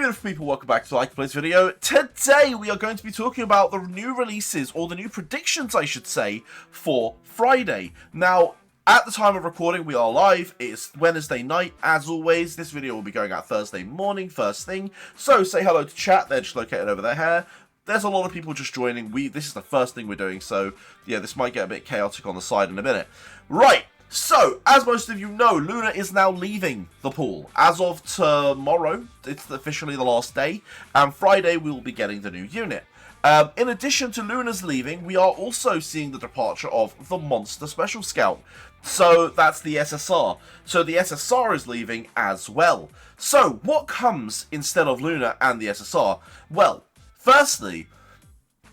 beautiful people, welcome back to the Like Plays video. Today we are going to be talking about the new releases, or the new predictions I should say, for Friday. Now, at the time of recording we are live, it's Wednesday night, as always. This video will be going out Thursday morning, first thing. So say hello to chat, they're just located over there. There's a lot of people just joining. This is the first thing we're doing, so yeah, this might get a bit chaotic on the side in a minute. Right. So, as most of you know, Luna is now leaving the pool. As of tomorrow, it's officially the last day, and Friday we will be getting the new unit. In addition to Luna's leaving, we are also seeing the departure of the Monster Special Scout. So, that's the SSR. So, the SSR is leaving as well. So, what comes instead of Luna and the SSR? Well, firstly,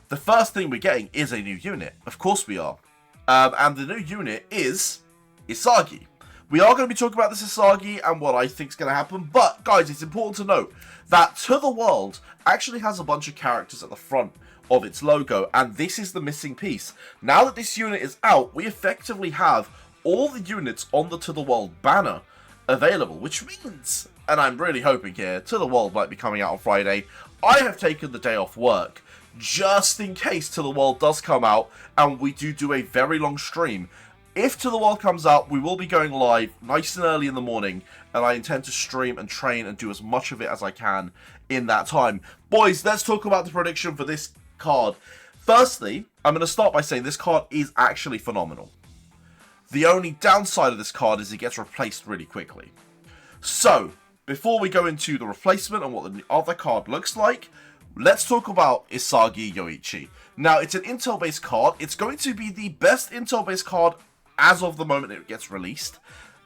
the first thing we're getting is a new unit. Of course we are. And the new unit is Isagi. We are going to be talking about this Isagi and what I think is going to happen, but guys, it's important to note that To The World actually has a bunch of characters at the front of its logo, and this is the missing piece. Now that this unit is out, we effectively have all the units on the To The World banner available, which means, and I'm really hoping here, To The World might be coming out on Friday. I have taken the day off work just in case To The World does come out and we do a very long stream. If To The World comes out, we will be going live nice and early in the morning, and I intend to stream and train and do as much of it as I can in that time. Boys, let's talk about the prediction for this card. Firstly, I'm going to start by saying this card is actually phenomenal. The only downside of this card is it gets replaced really quickly. So, before we go into the replacement and what the other card looks like, let's talk about Isagi Yoichi. Now, it's an Intel-based card. It's going to be the best Intel-based card as of the moment it gets released.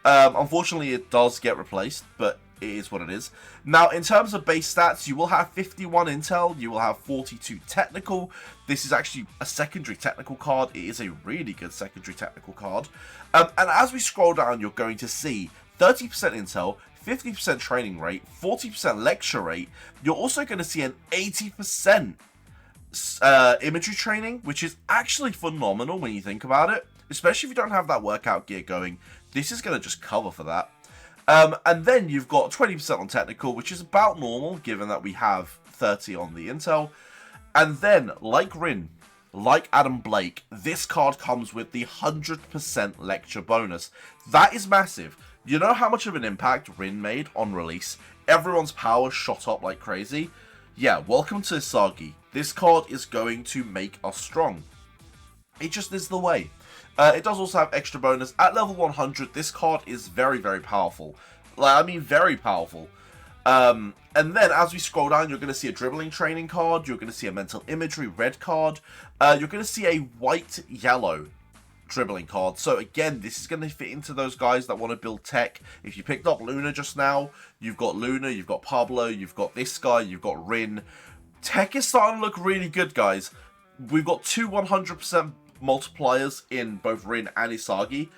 Unfortunately, it does get replaced, but it is what it is. Now, in terms of base stats, you will have 51 Intel, you will have 42 Technical. This is actually a secondary technical card. It is a really good secondary technical card. And as we scroll down, you're going to see 30% Intel, 50% training rate, 40% lecture rate. You're also going to see an 80% imagery training, which is actually phenomenal when you think about it. Especially if you don't have that workout gear going, this is going to just cover for that. And then you've got 20% on technical, which is about normal, given that we have 30 on the Intel. And then, like Rin, like Adam Blake, this card comes with the 100% lecture bonus. That is massive. You know how much of an impact Rin made on release? Everyone's power shot up like crazy. Yeah, welcome to Isagi. This card is going to make us strong. It just is the way. It does also have extra bonus. At level 100, this card is very, very powerful. Very powerful. And then, as we scroll down, you're going to see a dribbling training card. You're going to see a mental imagery red card. You're going to see a white-yellow dribbling card. So, again, this is going to fit into those guys that want to build tech. If you picked up Luna just now, you've got Luna, you've got Pablo, you've got this guy, you've got Rin. Tech is starting to look really good, guys. We've got two 100% multipliers in both Rin and Isagi.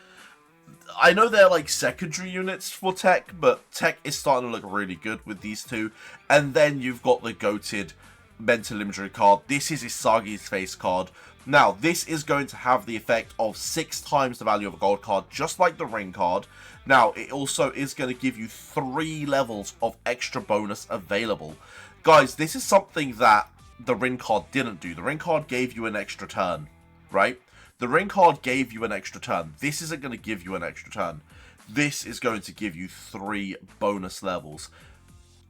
I know they're like secondary units for Tech, but Tech is starting to look really good with these two. And then you've got the goated mental imagery card. This is Isagi's face card. Now, this is going to have the effect of 6 times the value of a gold card, just like the Ring card. Now, it also is going to give you 3 levels of extra bonus available. Guys, this is something that the Ring card didn't do. The Ring card gave you an extra turn. Right? The Ring card gave you an extra turn. This isn't going to give you an extra turn. This is going to give you 3 bonus levels.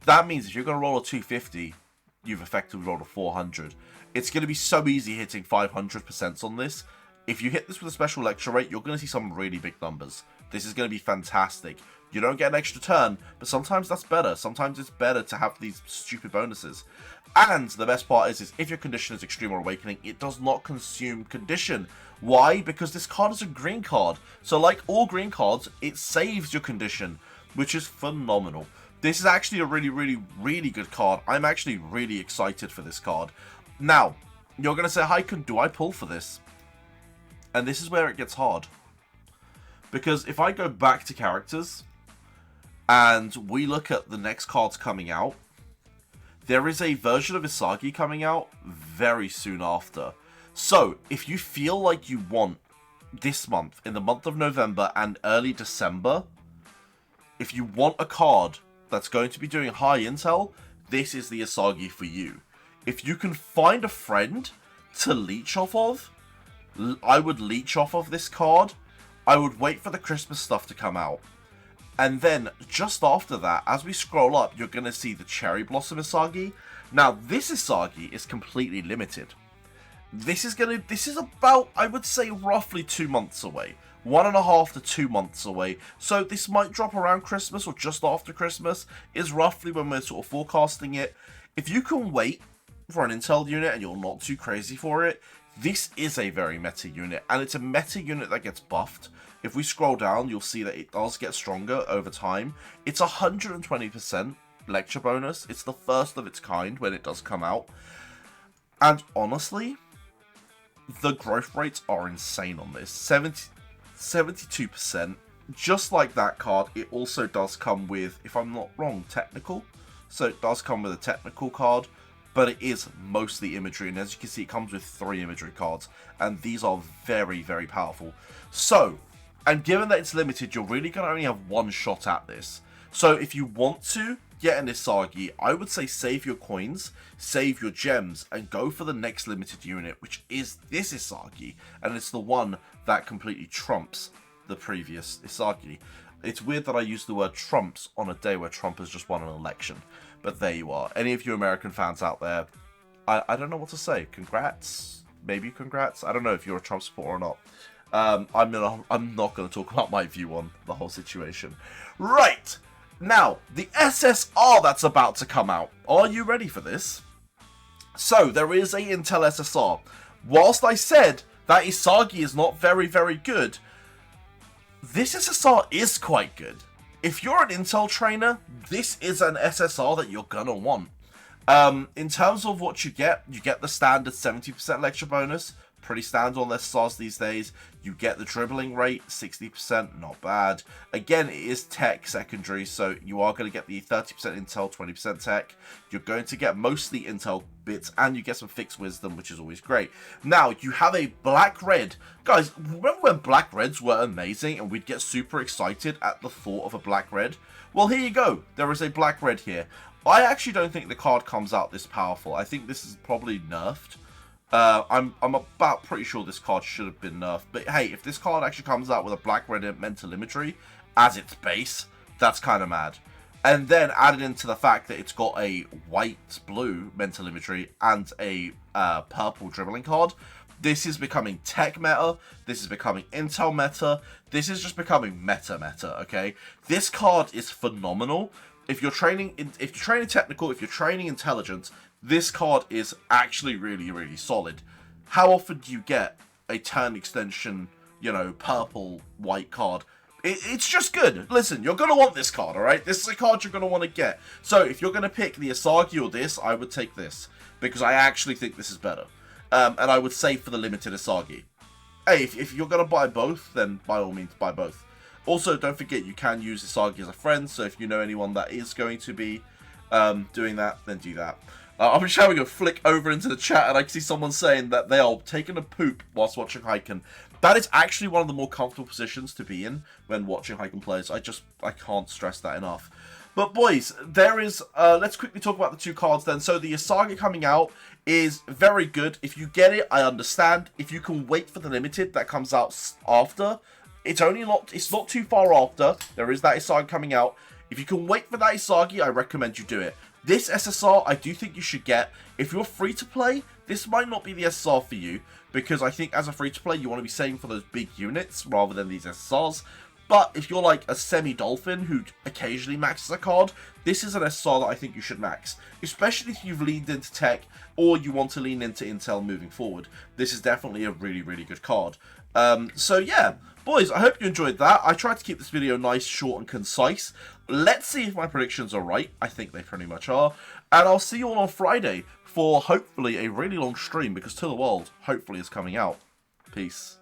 That means if you're going to roll a 250, you've effectively rolled a 400. It's going to be so easy hitting 500% on this. If you hit this with a special lecture rate, you're going to see some really big numbers. This is going to be fantastic. You don't get an extra turn, but sometimes that's better. Sometimes it's better to have these stupid bonuses. And the best part is if your condition is Extreme or Awakening, it does not consume condition. Why? Because this card is a green card. So like all green cards, it saves your condition, which is phenomenal. This is actually a really, really, really good card. I'm actually really excited for this card. Now, you're going to say, Haikun, do I pull for this? And this is where it gets hard. Because if I go back to characters, and we look at the next cards coming out, there is a version of Isagi coming out very soon after. So, if you feel like you want this month, in the month of November and early December, if you want a card that's going to be doing high intel, this is the Isagi for you. If you can find a friend to leech off of, I would leech off of this card. I would wait for the Christmas stuff to come out. And then, just after that, as we scroll up, you're going to see the Cherry Blossom Isagi. Now, this Isagi is completely limited. This is about, I would say, roughly 2 months away. 1.5 to 2 months away. So this might drop around Christmas or just after Christmas, is roughly when we're sort of forecasting it. If you can wait for an Intel unit and you're not too crazy for it, this is a very meta unit, and it's a meta unit that gets buffed. If we scroll down, you'll see that it does get stronger over time. It's 120% lecture bonus. It's the first of its kind when it does come out. And honestly, the growth rates are insane on this. 72%. Just like that card, it also does come with, if I'm not wrong, technical. So it does come with a technical card, but it is mostly imagery. And as you can see, it comes with 3 imagery cards. And these are very, very powerful. So, and given that it's limited, you're really going to only have one shot at this. So if you want to get an Isagi, I would say save your coins, save your gems, and go for the next limited unit, which is this Isagi. And it's the one that completely trumps the previous Isagi. It's weird that I use the word trumps on a day where Trump has just won an election. But there you are. Any of you American fans out there, I don't know what to say. Congrats? Maybe congrats? I don't know if you're a Trump supporter or not. I'm not going to talk about my view on the whole situation. Right! Now, the SSR that's about to come out. Are you ready for this? So, there is a Intel SSR. Whilst I said that Isagi is not very, very good, this SSR is quite good. If you're an Intel trainer, this is an SSR that you're gonna want. In terms of what you get the standard 70% lecture bonus. Pretty standard on SSRs these days. You get the dribbling rate, 60%, not bad. Again, it is tech secondary, so you are going to get the 30% Intel, 20% tech. You're going to get mostly Intel bits, and you get some fixed wisdom, which is always great. Now, you have a black-red. Guys, remember when black-reds were amazing, and we'd get super excited at the thought of a black-red? Well, here you go. There is a black-red here. I actually don't think the card comes out this powerful. I think this is probably nerfed. I'm about pretty sure this card should have been nerfed. But hey, if this card actually comes out with a black-red mental imagery as its base, that's kind of mad. And then added into the fact that it's got a white-blue mental imagery and a purple dribbling card, this is becoming tech meta. This is becoming Intel meta. This is just becoming meta, okay? This card is phenomenal. If you're training technical, if you're training intelligence, this card is actually really, really solid. How often do you get a turn extension, you know, purple, white card? It's just good. Listen, you're going to want this card, alright? This is a card you're going to want to get. So, if you're going to pick the Isagi or this, I would take this. Because I actually think this is better. And I would say for the limited Isagi. Hey, if you're going to buy both, then by all means, buy both. Also, don't forget, you can use Isagi as a friend. So, if you know anyone that is going to be doing that, then do that. I'm just having a flick over into the chat, and I can see someone saying that they are taking a poop whilst watching Hyken. That is actually one of the more comfortable positions to be in when watching Hyken players. I can't stress that enough. But boys, there is, let's quickly talk about the 2 cards then. So the Isagi coming out is very good. If you get it, I understand. If you can wait for the limited that comes out after, it's not too far after. There is that Isagi coming out. If you can wait for that Isagi, I recommend you do it. This SSR, I do think you should get. If you're free to play, this might not be the SSR for you, because I think as a free to play, you want to be saving for those big units rather than these SSRs. But if you're like a semi-dolphin who occasionally maxes a card, this is an SSR that I think you should max. Especially if you've leaned into tech or you want to lean into Intel moving forward. This is definitely a really, really good card. So yeah, boys, I hope you enjoyed that. I tried to keep this video nice, short and concise. Let's see if my predictions are right. I think they pretty much are. And I'll see you all on Friday for hopefully a really long stream, because To The World hopefully is coming out. Peace.